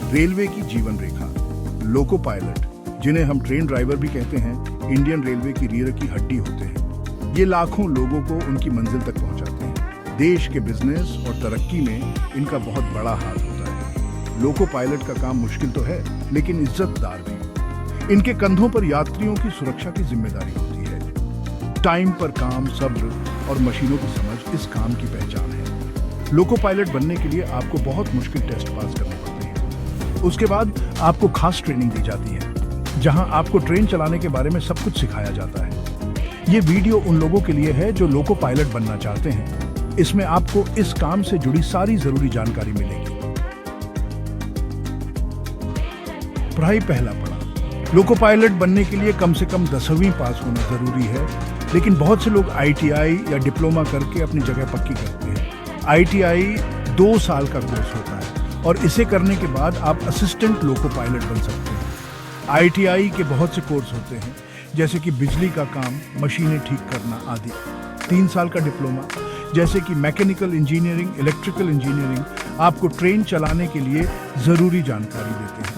Railway की जीवन रेखा। Loco pilot, जिन्हें हम ट्रेन ड्राइवर भी कहते हैं, इंडियन रेलवे की रीढ़ की हड्डी होते हैं। ये लाखों लोगों को उनकी मंजिल तक पहुंचाते हैं। देश के बिजनेस और तरक्की में इनका बहुत बड़ा हाथ होता है। लोको पायलट का काम मुश्किल तो है, लेकिन इज्जतदार भी। इनके कंधों पर यात्रियों की सुरक्षा की जिम्मेदारी होती है। टाइम पर काम, सब्र और मशीनों की समझ इस काम की पहचान है। लोको पायलट बनने के लिए आपको बहुत मुश्किल टेस्ट पास करने पड़ते हैं। उसके बाद आपको खास ट्रेनिंग दी जाती है, जहां आपको ट्रेन चलाने के बारे में सब कुछ सिखाया जाता है। ये वीडियो उन लोगों के लिए है जो लोको पायलट बनना चाहते हैं। इसमें आपको इस काम से जुड़ी सारी जरूरी जानकारी मिलेगी। पढ़ाई पहला पड़ा। लोको पायलट बनने के लिए कम से कम 10वीं पास होना जरूरी है, लेकिन बहुत से लोग ITI या डिप्लोमा करके अपनी जगह पक्की करते हैं। ITI 2 साल का कोर्स होता है और इसे करने के बाद आप असिस्टेंट लोको पायलट बन सकते हैं। ITI के बहुत से कोर्स होते हैं, जैसे कि बिजली का काम, मशीनें ठीक करना आदि। 3 साल का डिप्लोमा, जैसे कि मैकेनिकल इंजीनियरिंग, इलेक्ट्रिकल इंजीनियरिंग, आपको ट्रेन चलाने के लिए जरूरी जानकारी देते हैं।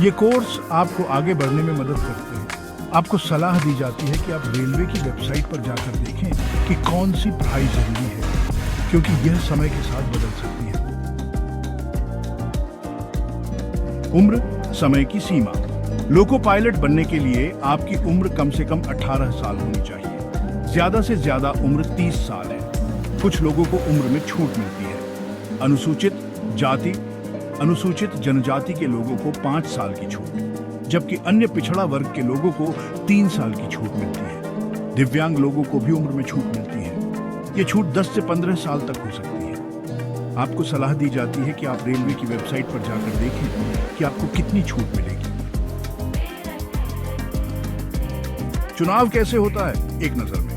ये कोर्स आपको आगे बढ़ने में मदद करते हैं। आपको सलाह दी जाती है कि आप रेलवे की वेबसाइट पर जाकर देखें कि कौन सी पढ़ाई जरूरी है, क्योंकि यह समय के साथ बदल सकती है। उम्र, समय की सीमा। लोको पायलट बनने के लिए आपकी उम्र कम से कम 18 साल होनी चाहिए। ज्यादा से ज्यादा उम्र 30 साल है। कुछ लोगों को उम्र में छूट मिलती है। अनुसूचित जाति, अनुसूचित जनजाति के लोगों को 5 साल की छूट, जबकि अन्य पिछड़ा वर्ग के लोगों को 3 साल की छूट मिलती है। दिव्यांग लोगों को भी उम्र में छूट मिलती है। ये छूट 10 से 15 साल तक हो सकती है। आपको सलाह दी जाती है कि आप रेलवे की वेबसाइट पर जाकर देखें कि आपको कितनी छूट मिलेगी। चुनाव कैसे होता है, एक नजर में।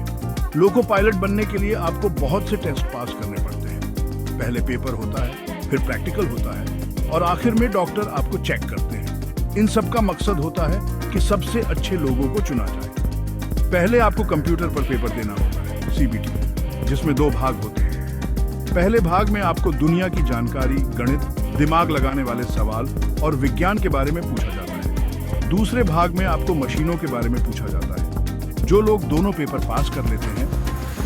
लोको पायलट बनने के लिए आपको बहुत से टेस्ट पास करने पड़ते हैं। पहले पेपर होता है, फिर प्रैक्टिकल होता है और आखिर में डॉक्टर आपको चेक करते हैं। इन सब का मकसद होता है कि सबसे अच्छे लोगों को चुना जाए। पहले आपको कंप्यूटर पर पेपर देना होता है, CBT, जिसमें 2 भाग होते हैं। पहले भाग में आपको दुनिया की जानकारी, गणित, दिमाग लगाने वाले सवाल और विज्ञान के बारे में पूछा जाता है। दूसरे भाग में आपको मशीनों के बारे में पूछा जाता है। जो लोग दोनों पेपर पास कर लेते हैं,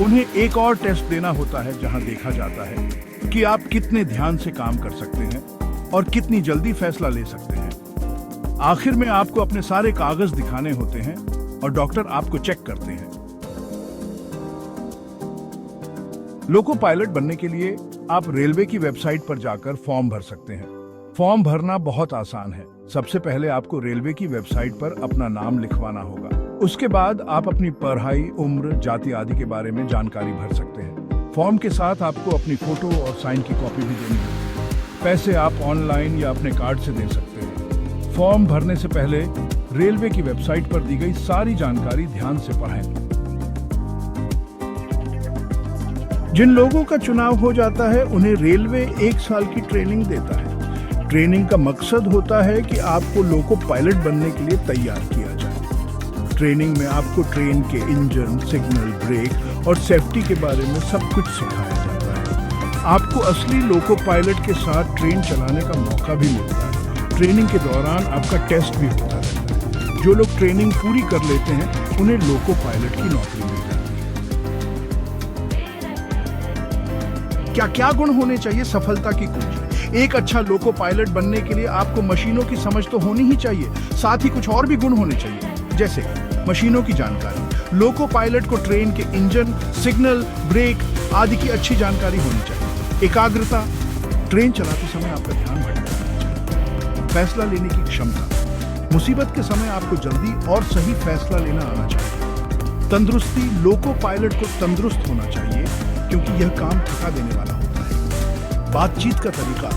उन्हें एक और टेस्ट देना होता है, जहां देखा जाता है कि आप कितने ध्यान से काम कर सकते हैं और कितनी जल्दी फैसला ले सकते हैं। आखिर में आपको अपने सारे कागज दिखाने होते हैं और डॉक्टर आपको चेक करते हैं। लोको पायलट बनने के लिए आप रेलवे की वेबसाइट पर जाकर फॉर्म भर सकते हैं। फॉर्म भरना बहुत आसान है। सबसे पहले आपको रेलवे की वेबसाइट पर अपना नाम लिखवाना होगा। उसके बाद आप अपनी पढ़ाई, उम्र, जाति आदि के बारे में जानकारी भर सकते हैं। फॉर्म के साथ आपको अपनी फोटो और साइन की कॉपी भी देनी होगी। पैसे आप ऑनलाइन या अपने कार्ड से दे सकते हैं। फॉर्म भरने से पहले रेलवे की वेबसाइट पर दी गई सारी जानकारी ध्यान से पढ़ें। जिन लोगों का चुनाव हो जाता है, उन्हें रेलवे 1 साल की ट्रेनिंग देता है। ट्रेनिंग का मकसद होता है कि आपको लोको पायलट बनने के लिए तैयार किया जाए। ट्रेनिंग में आपको ट्रेन के इंजन, सिग्नल, ब्रेक और सेफ्टी के बारे में सब कुछ सिखाया जाता है। आपको असली लोको पायलट के साथ ट्रेन चलाने का मौका भी मिलता है। ट्रेनिंग के दौरान आपका टेस्ट भी होता रहता है। जो लोग ट्रेनिंग पूरी कर लेते हैं, उन्हें लोको पायलट की नौकरी मिल जाती है। क्या क्या गुण होने चाहिए सफलता की कुंजी? एक अच्छा लोको पायलट बनने के लिए आपको मशीनों की समझ तो होनी ही चाहिए, साथ ही कुछ और भी गुण होने चाहिए, जैसे मशीनों की जानकारी। लोको पायलट को ट्रेन के इंजन, सिग्नल, ब्रेक आदि की अच्छी जानकारी होनी चाहिए। एकाग्रता, ट्रेन चलाते समय आपका ध्यान भटकना चाहिए। फैसला लेने की क्षमता, मुसीबत के समय आपको जल्दी और सही फैसला लेना आना चाहिए। तंदुरुस्ती, लोको पायलट को तंदुरुस्त होना चाहिए, क्योंकि यह काम थका देने वाला होता है। बातचीत का तरीका,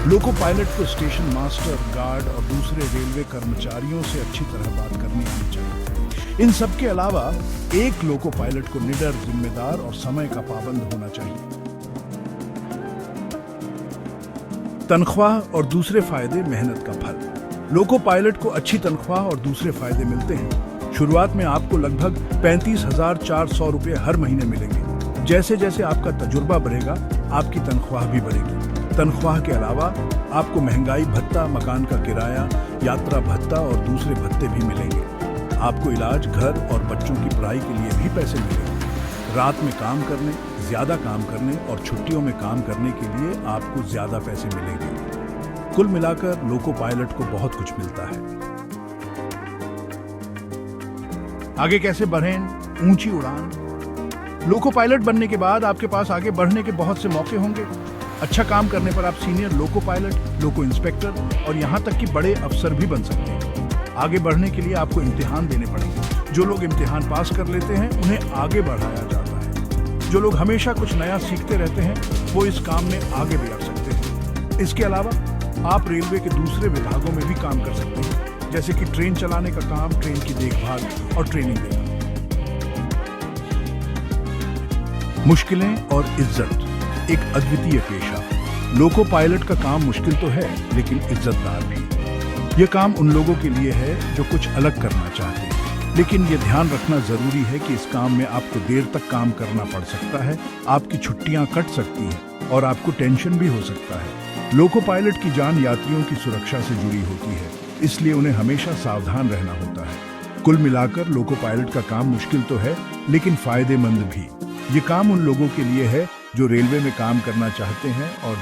लोको पायलट को स्टेशन मास्टर, गार्ड और दूसरे रेलवे कर्मचारियों से अच्छी तरह बात करनी आनी चाहिए। इन सब के अलावा एक लोको पायलट को निडर, जिम्मेदार और समय का पाबंद होना चाहिए। तनख्वाह और दूसरे फायदे, मेहनत का फल। लोको पायलट को अच्छी तनख्वाह और दूसरे फायदे मिलते हैं। शुरुआत में आपको लगभग 35,400 रुपये हर महीने मिलेंगे। जैसे जैसे आपका तजुर्बा बढ़ेगा, आपकी तनख्वाह भी बढ़ेगी। तनख्वाह के अलावा आपको महंगाई भत्ता, मकान का किराया, यात्रा भत्ता और दूसरे भत्ते भी मिलेंगे। आपको इलाज, घर और बच्चों की पढ़ाई के लिए भी पैसे मिलेंगे। रात में काम करने, ज्यादा काम करने और छुट्टियों में काम करने के लिए आपको ज्यादा पैसे मिलेंगे। कुल मिलाकर लोको पायलट को बहुत कुछ मिलता है। आगे कैसे बढ़ें? ऊंची उड़ान। लोको पायलट बनने के बाद आपके पास आगे बढ़ने के बहुत से मौके होंगे। अच्छा काम करने पर आप सीनियर लोको पायलट, लोको इंस्पेक्टर और यहाँ तक कि बड़े अफसर भी बन सकते हैं। आगे बढ़ने के लिए आपको इम्तिहान देने पड़ेंगे। जो लोग इम्तिहान पास कर लेते हैं उन्हें आगे बढ़ाया जाता है। जो लोग हमेशा कुछ नया सीखते रहते हैं वो इस काम में आगे भी बढ़ सकते हैं। इसके अलावा आप रेलवे के दूसरे विभागों में भी काम कर सकते हैं, जैसे कि ट्रेन चलाने का काम, ट्रेन की देखभाल और ट्रेनिंग देना। मुश्किलें और इज्जत। एक अद्वितीय पेशा। लोको पायलट का काम मुश्किल तो है, लेकिन इज्जतदार भी। यह काम उन लोगों के लिए है जो कुछ अलग करना चाहते हैं, लेकिन यह ध्यान रखना जरूरी है कि इस काम में आपको देर तक काम करना पड़ सकता है, आपकी छुट्टियां कट सकती हैं और आपको टेंशन भी हो सकता है। लोको पायलट की जान यात्रियों की सुरक्षा से जुड़ी होती है, इसलिए उन्हें हमेशा सावधान रहना होता है। कुल मिलाकर लोको पायलट का काम मुश्किल तो है, लेकिन फायदेमंद भी। ये काम उन लोगों के लिए है जो रेलवे में काम करना चाहते हैं और